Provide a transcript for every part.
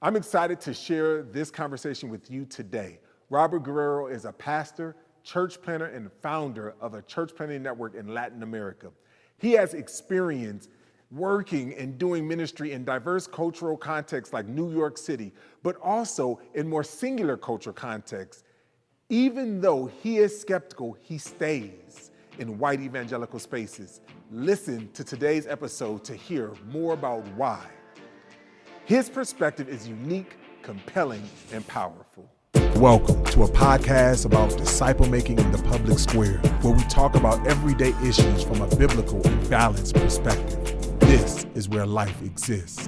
I'm excited to share this conversation with you today. Robert Guerrero is a pastor, church planner, and founder of a church planting network in Latin America. He has experience working and doing ministry in diverse cultural contexts like New York City, but also in more singular cultural contexts. Even though he is skeptical, he stays in white evangelical spaces. Listen to today's episode to hear more about why. His perspective is unique, compelling, and powerful. Welcome to a podcast about disciple making in the public square, where we talk about everyday issues from a biblical and balanced perspective. This is where life exists.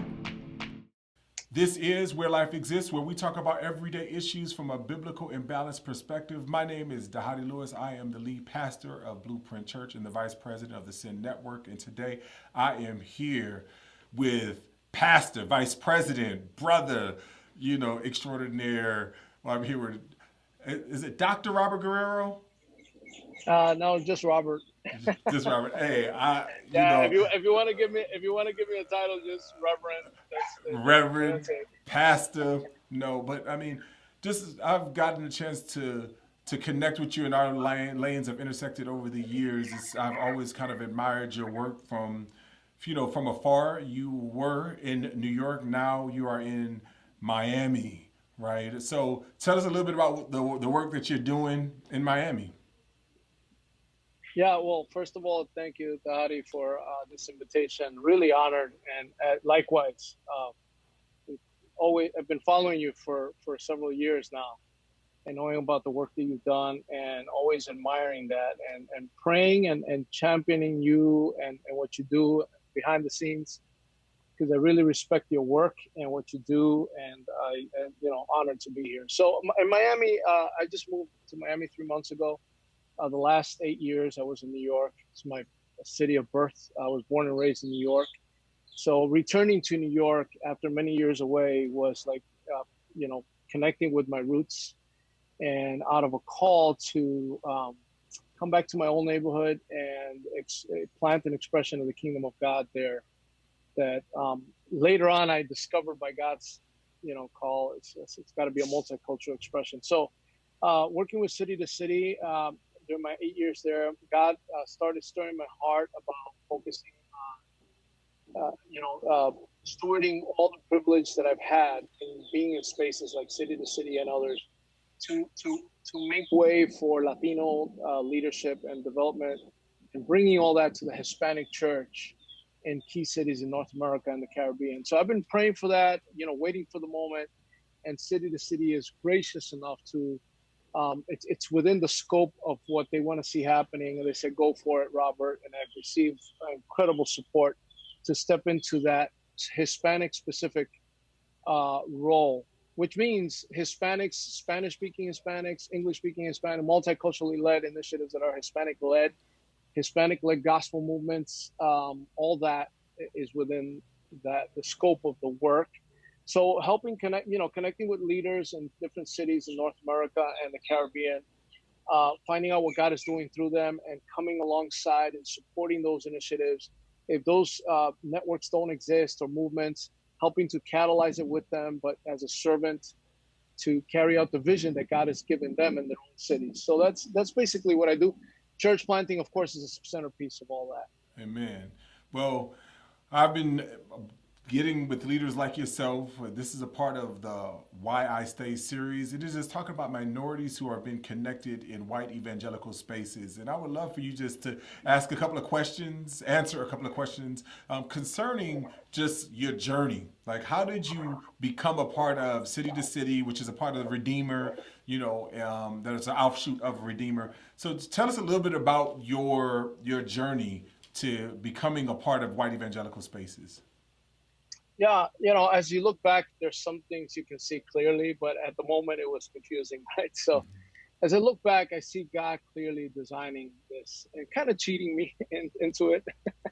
This is Where Life Exists, where we talk about everyday issues from a biblical and balanced perspective. My name is Dahadi Lewis. I am the lead pastor of Blueprint Church and the vice president of the Sin Network. And today I am here with pastor, vice president, brother, extraordinaire. Well, I'm here with, is it Dr. Robert Guerrero? No, just Robert. Just Robert. Hey, if you want to give me a title, just Reverend. Reverend, pastor. No, but I mean, I've gotten a chance to connect with you, and our lanes have intersected over the years. I've always kind of admired your work from afar. You were in New York, now you are in Miami, right? So tell us a little bit about the work that you're doing in Miami. Yeah, well, first of all, thank you, Dahadi, for this invitation. Really honored, and likewise, I've been following you for several years now, and knowing about the work that you've done, and always admiring that, and praying and championing you and what you do behind the scenes, because I really respect your work and what you do, and honored to be here. So in Miami, I just moved to Miami 3 months ago. The last 8 years I was in New York. It's my city of birth. I was born and raised in New York. So returning to New York after many years away was like, connecting with my roots, and out of a call to come back to my old neighborhood and plant an expression of the kingdom of God there. That later on I discovered by God's, call. It's got to be a multicultural expression. So working with city to city, during my 8 years there, God started stirring my heart about focusing on, stewarding all the privilege that I've had in being in spaces like City to City and others to make way for Latino leadership and development, and bringing all that to the Hispanic church in key cities in North America and the Caribbean. So I've been praying for that, waiting for the moment, and City to City is gracious enough to it's within the scope of what they want to see happening. And they said, go for it, Robert. And I've received incredible support to step into that Hispanic specific role, which means Hispanics, Spanish-speaking Hispanics, English-speaking Hispanic, multiculturally led initiatives that are Hispanic-led gospel movements. All that is within the scope of the work. So helping connecting with leaders in different cities in North America and the Caribbean, finding out what God is doing through them, and coming alongside and supporting those initiatives. If those networks don't exist or movements, helping to catalyze it with them, but as a servant to carry out the vision that God has given them in their own cities. So that's basically what I do. Church planting, of course, is a centerpiece of all that. Amen. Well, I've been getting with leaders like yourself. This is a part of the Why I Stay series. It is just talking about minorities who are being connected in white evangelical spaces. And I would love for you just to answer a couple of questions concerning just your journey. Like, how did you become a part of City to City, which is a part of Redeemer, that is an offshoot of Redeemer. So tell us a little bit about your journey to becoming a part of white evangelical spaces. Yeah, as you look back, there's some things you can see clearly, but at the moment it was confusing, right? So as I look back, I see God clearly designing this and kind of cheating me into it.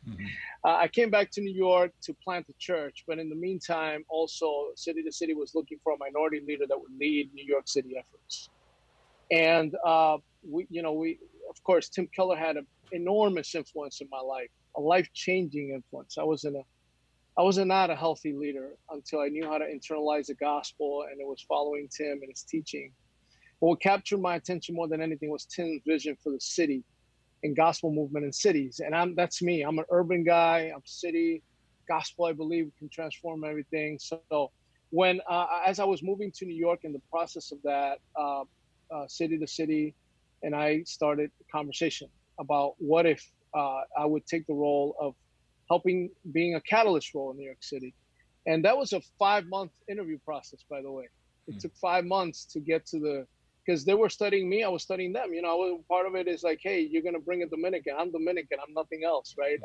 Mm-hmm. I came back to New York to plant a church, but in the meantime, also City to City was looking for a minority leader that would lead New York City efforts. And we of course, Tim Keller had an enormous influence in my life, a life-changing influence. I was in a I was not a healthy leader until I knew how to internalize the gospel, and it was following Tim and his teaching. But what captured my attention more than anything was Tim's vision for the city and gospel movement in cities. And that's me. I'm an urban guy. I'm city. Gospel, I believe, can transform everything. So when, as I was moving to New York in the process of that, city to city, and I started a conversation about what if I would take the role of helping, being a catalyst role in New York City. And that was a 5-month interview process, by the way. It took 5 months to get to the, because they were studying me, I was studying them. You know, part of it is like, hey, you're going to bring a Dominican. I'm Dominican. I'm nothing else, right?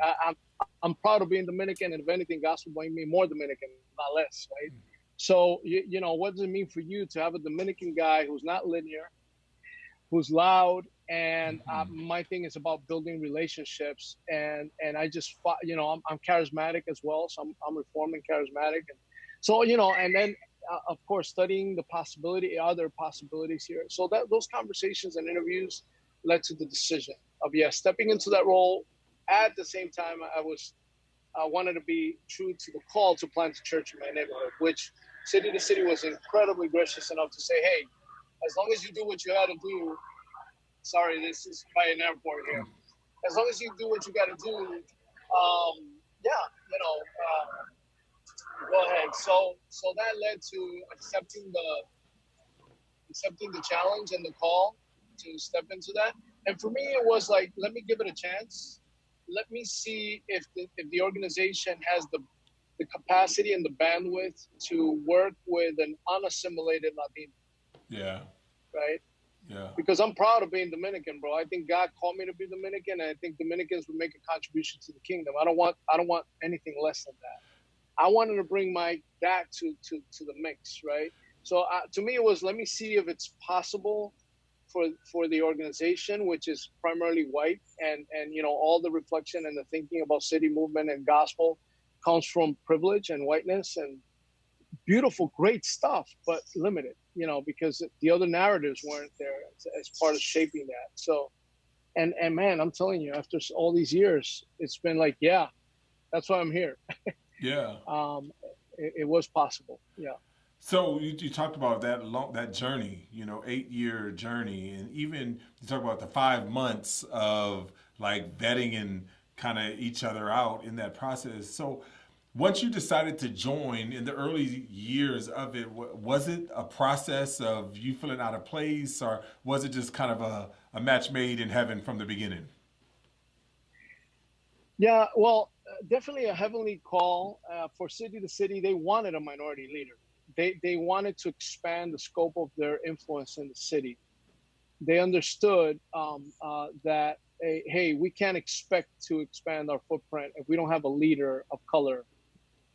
I'm proud of being Dominican, and if anything, gospel made me more Dominican, not less, right? So, you know, what does it mean for you to have a Dominican guy who's not linear, who's loud, and my thing is about building relationships, and I just, you know, I'm charismatic as well, so I'm reformed and charismatic, and so, you know, and then of course studying the other possibilities here. So that those conversations and interviews led to the decision of stepping into that role. At the same time, I wanted to be true to the call to plant a church in my neighborhood, which City to City was incredibly gracious enough to say, hey, as long as you do what you got to do. Sorry, this is by an airport here. As long as you do what you got to do, go ahead. So that led to accepting the challenge and the call to step into that. And for me, it was like, let me give it a chance. Let me see if the organization has the capacity and the bandwidth to work with an unassimilated Latino. Yeah. Right. Yeah. Because I'm proud of being Dominican, bro. I think God called me to be Dominican, and I think Dominicans would make a contribution to the kingdom. I don't want anything less than that. I wanted to bring that to the mix, right? So to me, it was, let me see if it's possible for the organization, which is primarily white, and you know, all the reflection and the thinking about city movement and gospel comes from privilege and whiteness, and beautiful, great stuff, but limited, you know, because the other narratives weren't there as part of shaping that. So, and man, I'm telling you, after all these years, it's been like, yeah, that's why I'm here. Yeah. It was possible. Yeah. So you talked about that journey, you know, 8-year journey, and even you talk about the 5 months of like vetting and kind of each other out in that process. So once you decided to join in the early years of it, was it a process of you feeling out of place, or was it just kind of a match made in heaven from the beginning? Yeah, well, definitely a heavenly call for City to City. They wanted a minority leader. They wanted to expand the scope of their influence in the city. They understood that, hey, we can't expect to expand our footprint if we don't have a leader of color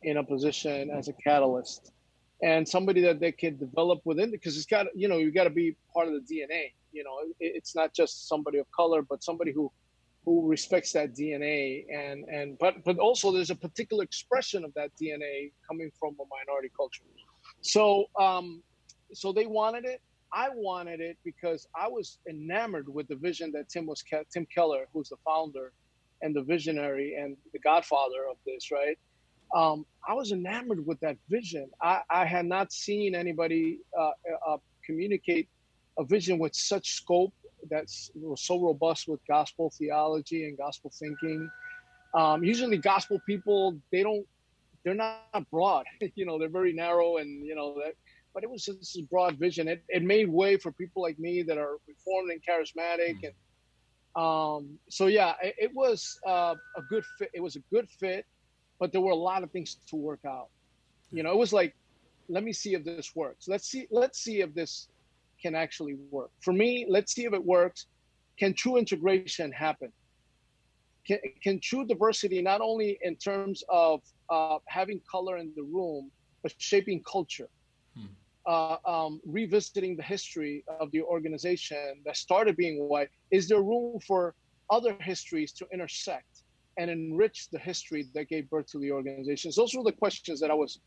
in a position as a catalyst, and somebody that they can develop within, because it's got, you know, you got to be part of the DNA. You know, it's not just somebody of color, but somebody who respects that DNA, but also there's a particular expression of that DNA coming from a minority culture. So so they wanted it. I wanted it because I was enamored with the vision that Tim Keller, who's the founder and the visionary and the godfather of this, right? I was enamored with that vision. I had not seen anybody communicate a vision with such scope that was so robust with gospel theology and gospel thinking. Usually gospel people, they're not broad, you know, they're very narrow, and you know that, but it was just this broad vision. It made way for people like me that are reformed and charismatic. And so yeah, it was a good fit. It was a good fit, but there were a lot of things to work out. You know, it was like, let me see if this works. Let's see if this can actually work. For me, let's see if it works. Can true integration happen? Can true diversity, not only in terms of having color in the room, but shaping culture, revisiting the history of the organization that started being white? Is there room for other histories to intersect and enrich the history that gave birth to the organizations? Those were the questions that I was,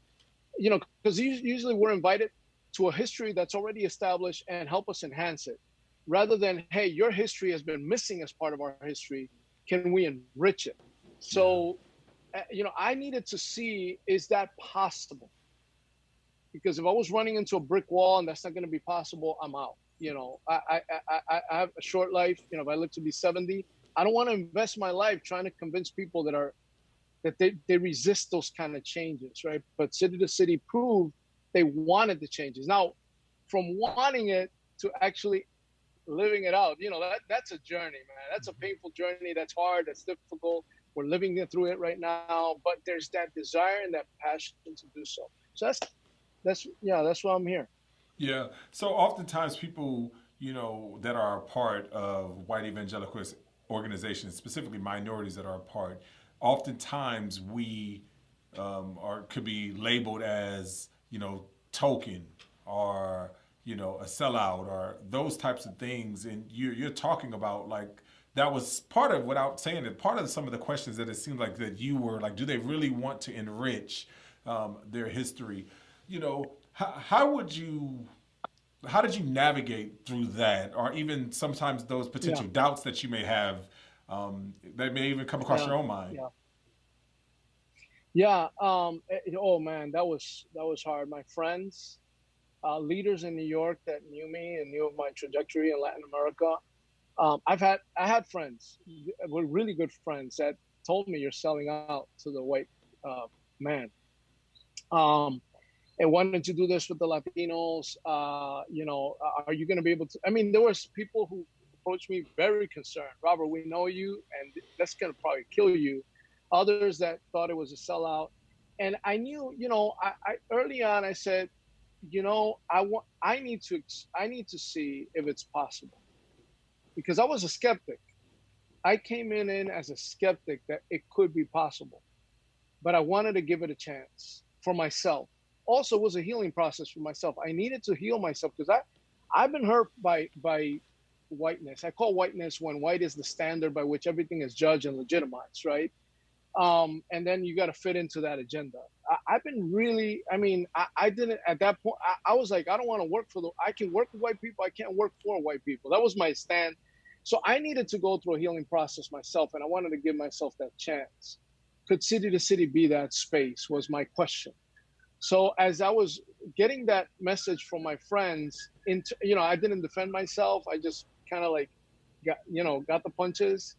you know, because usually we're invited to a history that's already established and help us enhance it, rather than, hey, your history has been missing as part of our history. Can we enrich it? So I needed to see, is that possible? Because if I was running into a brick wall and that's not going to be possible, I'm out. I have a short life. If I live to be 70, I don't want to invest my life trying to convince people that they resist those kind of changes, right? But city to city proved they wanted the changes. Now, from wanting it to actually living it out, that's a journey, man. That's a painful journey. That's hard. That's difficult. We're living through it right now, but there's that desire and that passion to do so. So that's why I'm here. Yeah. So oftentimes people, that are a part of white evangelical organizations, specifically minorities that are a part, oftentimes we are could be labeled as, token or, a sellout or those types of things. And you're talking about like that was part of, without saying it, part of some of the questions that it seemed like that you were like, do they really want to enrich their history? How would you how did you navigate through that, or even sometimes those Yeah, potential doubts that you may have that may even come across yeah, your own mind? yeah, yeah. Oh man, that was hard. My friends, leaders in New York that knew me and knew of my trajectory in Latin America. I had friends, were really good friends that told me you're selling out to the white man. Um, and wanted to do this with the Latinos. Are you going to be able to? I mean, there was people who approached me very concerned. Robert, we know you, and that's going to probably kill you. Others that thought it was a sellout, and I knew, I early on I said, I need to see if it's possible because I was a skeptic. I came in as a skeptic that it could be possible, but I wanted to give it a chance for myself. Also, it was a healing process for myself. I needed to heal myself because I've been hurt by whiteness. I call whiteness when white is the standard by which everything is judged and legitimized, right? And then you got to fit into that agenda. I've been really, I mean, I didn't at that point. I was like, I don't want to work for the. I can work with white people. I can't work for white people. That was my stand. So I needed to go through a healing process myself, and I wanted to give myself that chance. Could city to city be that space? Was my question. So as I was getting that message from my friends, I didn't defend myself. I just kind of like got the punches,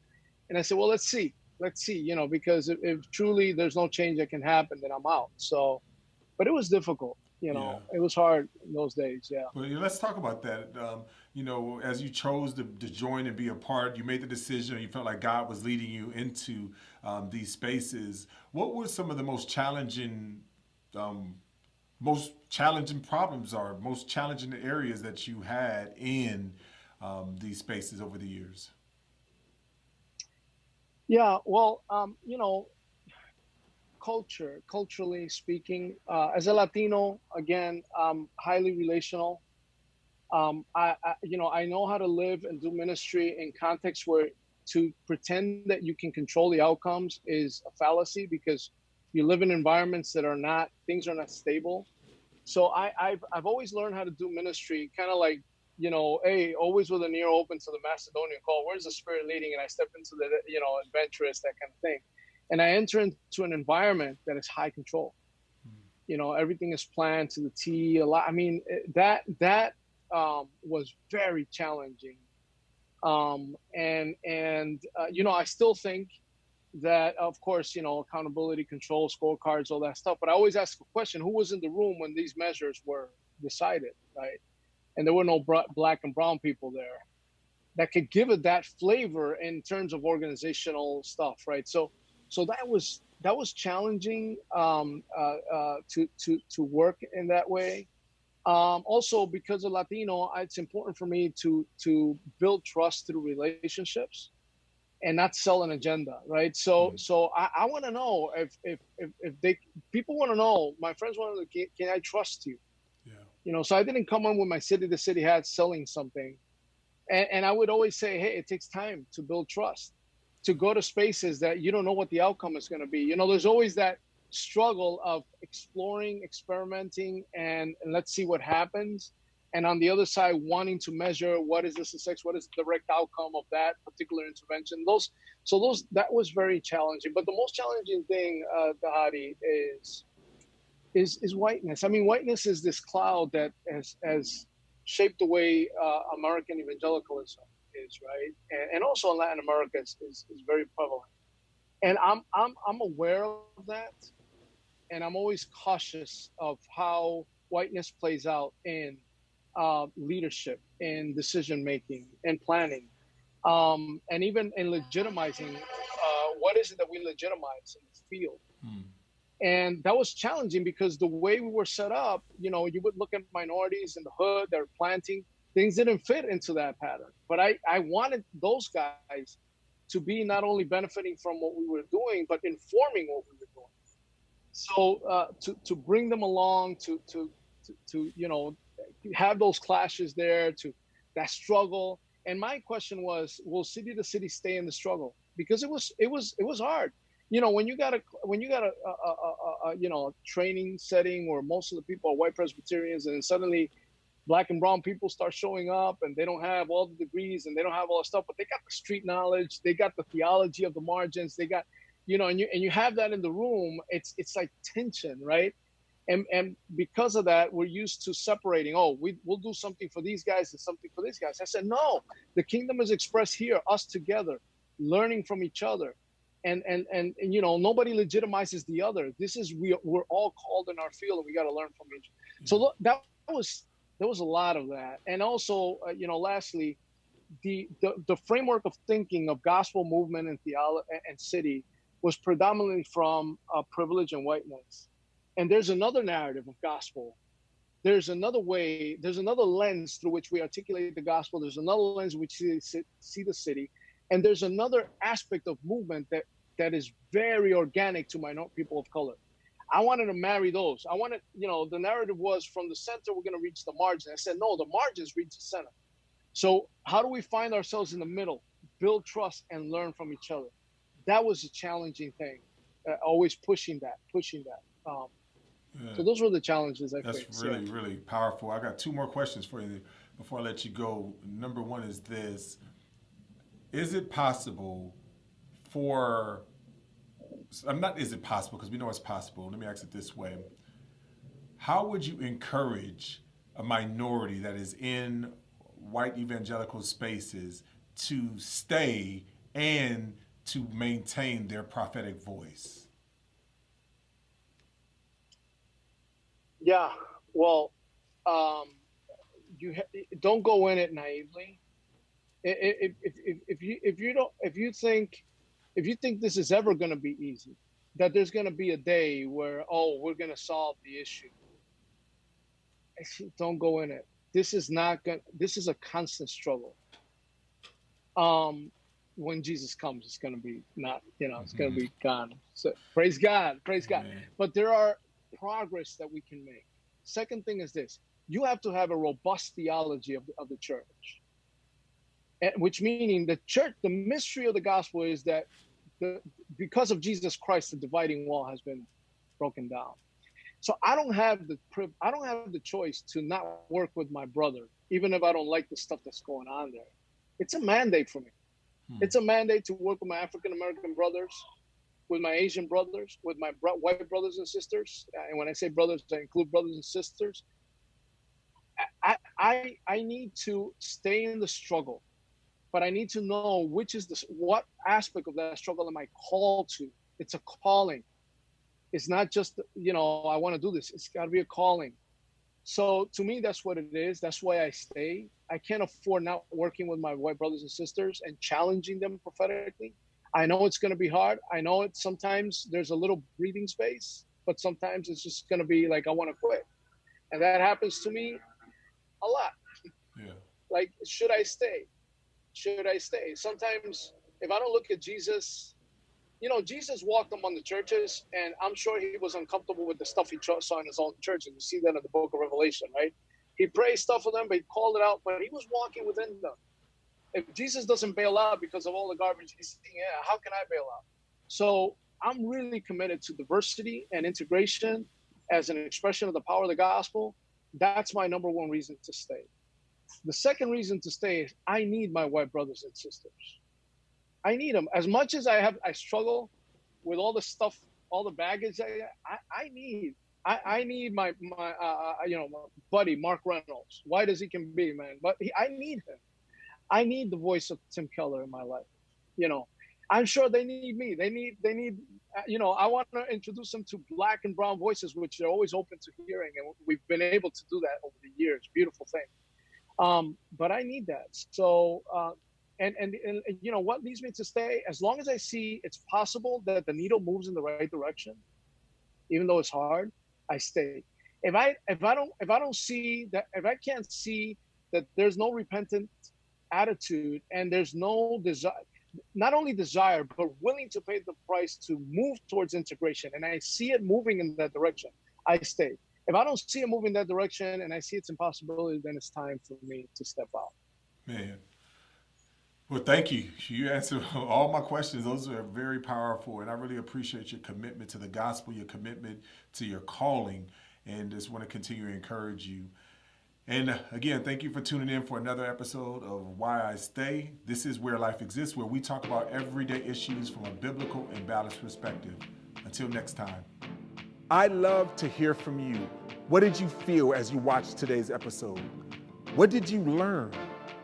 and I said, well, let's see, because if truly there's no change that can happen, then I'm out. So, but it was difficult. Yeah. It was hard in those days. Yeah. Well, yeah, let's talk about that. As you chose to join and be a part, you made the decision, you felt like God was leading you into these spaces. What were some of the most challenging problems or most challenging areas that you had in these spaces over the years? Yeah. Well, culturally speaking, as a Latino, again, highly relational. I know how to live and do ministry in contexts where to pretend that you can control the outcomes is a fallacy because you live in environments that things are not stable. So I've always learned how to do ministry, kind of like, hey, always with an ear open to the Macedonian call. Where's the Spirit leading? And I step into the, adventurous, that kind of thing. And I enter into an environment that is high control. Everything is planned to the T. A lot. I mean, that was very challenging. I still think that, of course, accountability, control, scorecards, all that stuff. But I always ask a question: who was in the room when these measures were decided, right? And there were no black and brown people there that could give it that flavor in terms of organizational stuff, right? So that was challenging to work in that way. Also, because of Latino, it's important for me to build trust through relationships and not sell an agenda, right? So I want to know if they people want to know. My friends want to know, can I trust you? Yeah. So I didn't come on with my city to city hat selling something, and I would always say, hey, it takes time to build trust, to go to spaces that you don't know what the outcome is going to be. There's always that struggle of exploring, experimenting, and let's see what happens. and on the other side wanting to measure what is the success, what is the direct outcome of that particular intervention. Those that was very challenging. But the most challenging thing, Dahadi, is whiteness. I mean, whiteness is this cloud that has shaped the way American evangelicalism is, right? And also in Latin America is very prevalent. And I'm aware of that, and I'm always cautious of how whiteness plays out in leadership, in decision making, and planning, and even in legitimizing what is it that we legitimize in the field. And that was challenging because the way we were set up, you would look at minorities in the hood, they're planting, things didn't fit into that pattern. But I wanted those guys to be not only benefiting from what we were doing, but informing what we were doing. So to bring them along, to have those clashes there, to that struggle. And my question was, will city to city stay in the struggle? Because it was hard. When you got a training setting where most of the people are white Presbyterians, and then suddenly Black and brown people start showing up, and they don't have all the degrees and they don't have all the stuff, but they got the street knowledge, they got the theology of the margins, they got, and you have that in the room. It's like tension, right? And because of that, we're used to separating. Oh, we'll do something for these guys and something for these guys. I said, no, the kingdom is expressed here, us together, learning from each other. And nobody legitimizes the other. This is, we're all called in our field, and we got to learn from each other. So there was a lot of that. And also, lastly, the framework of thinking of gospel movement and theology and city was predominantly from privilege and whiteness. And there's another narrative of gospel. There's another way, there's another lens through which we articulate the gospel. There's another lens in which we see the city. And there's another aspect of movement that is very organic to minority people of color. I wanted to marry those. I wanted, the narrative was from the center, we're going to reach the margin. I said, no, the margins reach the center. So how do we find ourselves in the middle, build trust, and learn from each other? That was a challenging thing, always pushing that. So those were the challenges I faced. That's really, really powerful. I got two more questions for you before I let you go. Number one is this. Is it possible for, is it possible, because we know it's possible. Let me ask it this way. How would you encourage a minority that is in white evangelical spaces to stay and to maintain their prophetic voice? Yeah, well, you don't go in it naively. If you think this is ever going to be easy, that there's going to be a day where we're going to solve the issue, don't go in it. This is a constant struggle. When Jesus comes, it's going to be not, it's going to be gone. So praise God. Amen. But there are progress that we can make. Second thing is this: you have to have a robust theology of the church. Which meaning the church, the mystery of the gospel is that because of Jesus Christ, the dividing wall has been broken down. So I don't have the choice to not work with my brother, even if I don't like the stuff that's going on there. It's a mandate for me. It's a mandate to work with my African American brothers, with my Asian brothers, with my white brothers and sisters. And when I say brothers, I include brothers and sisters. I need to stay in the struggle. But I need to know what aspect of that struggle am I called to? It's a calling. It's not just, I want to do this. It's got to be a calling. So to me, that's what it is. That's why I stay. I can't afford not working with my white brothers and sisters and challenging them prophetically. I know it's going to be hard. I know sometimes there's a little breathing space, but sometimes it's just going to be like, I want to quit. And that happens to me a lot. Yeah. Like, should I stay? Should I stay? Sometimes if I don't look at Jesus, Jesus walked among the churches, and I'm sure he was uncomfortable with the stuff he saw in his own church. And you see that in the book of Revelation, right? He prayed stuff for them, but he called it out, but he was walking within them. If Jesus doesn't bail out because of all the garbage he's seeing, how can I bail out? So I'm really committed to diversity and integration as an expression of the power of the gospel. That's my number one reason to stay. The second reason to stay is I need my white brothers and sisters. I need them as much as I struggle with all the stuff, all the baggage. I need my buddy Mark Reynolds, white as he can be, man. But I need him. I need the voice of Tim Keller in my life. You know, I'm sure they need me. They need. I want to introduce them to black and brown voices, which they're always open to hearing, and we've been able to do that over the years. Beautiful thing. But I need that. So, and what leads me to stay, as long as I see it's possible that the needle moves in the right direction, even though it's hard, I stay. If I don't see that, if I can't see that there's no repentant attitude and there's no desire, not only desire, but willing to pay the price to move towards integration, and I see it moving in that direction, I stay. If I don't see it moving in that direction and I see its impossibility, then it's time for me to step out. Man. Well, thank you. You answered all my questions. Those are very powerful, and I really appreciate your commitment to the gospel, your commitment to your calling, and just want to continue to encourage you. And again, thank you for tuning in for another episode of Why I Stay. This is Where Life Exists, where we talk about everyday issues from a biblical and balanced perspective. Until next time. I'd love to hear from you. What did you feel as you watched today's episode? What did you learn?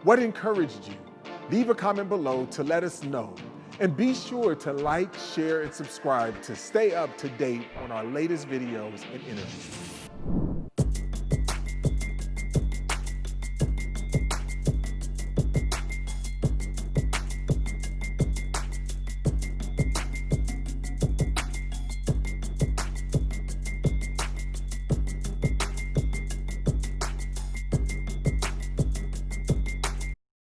What encouraged you? Leave a comment below to let us know. And be sure to like, share, and subscribe to stay up to date on our latest videos and interviews.